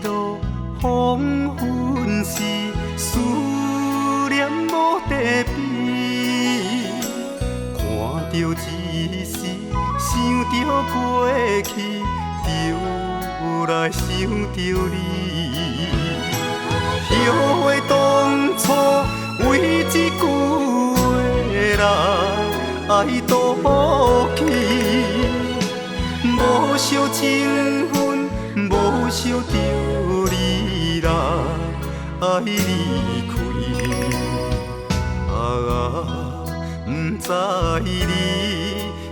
路黄昏时，思念无地边。看着一时，想着过去，就来想着你。后悔当初为一句话来爱赌气，无惜情分，无惜着你来爱离开。不知你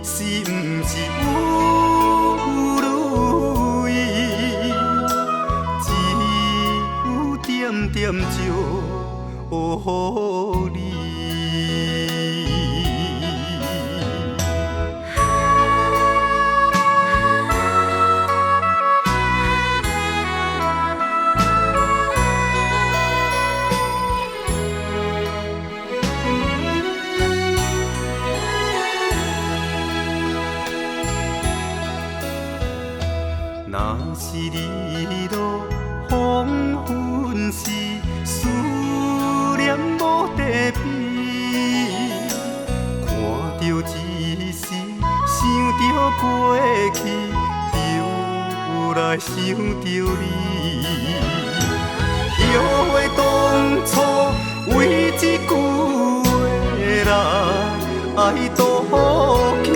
是不是有如意，只有点点借予你。若是日落黄昏时，思念无地边。看着一时，想着过去，就来想着你。后悔当初为一句话来爱赌气，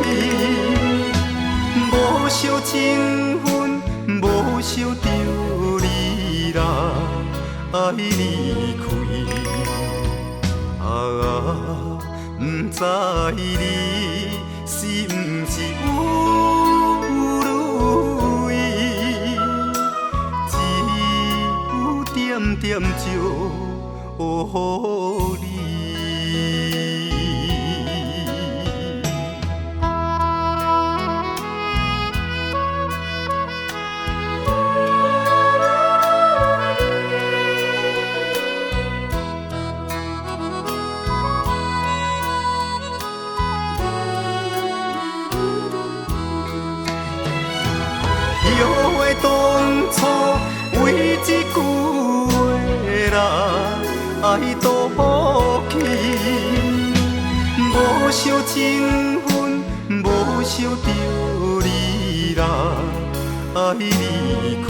无惜情分，无惜着你来爱离开。不知你是不是有如意，只有点点借予你。后悔当初为一句话来爱赌气，无惜情分，无惜着你来爱离开。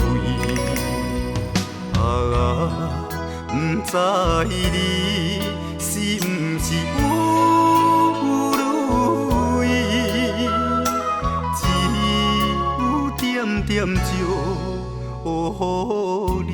不知你是不是有如意，点点借予你。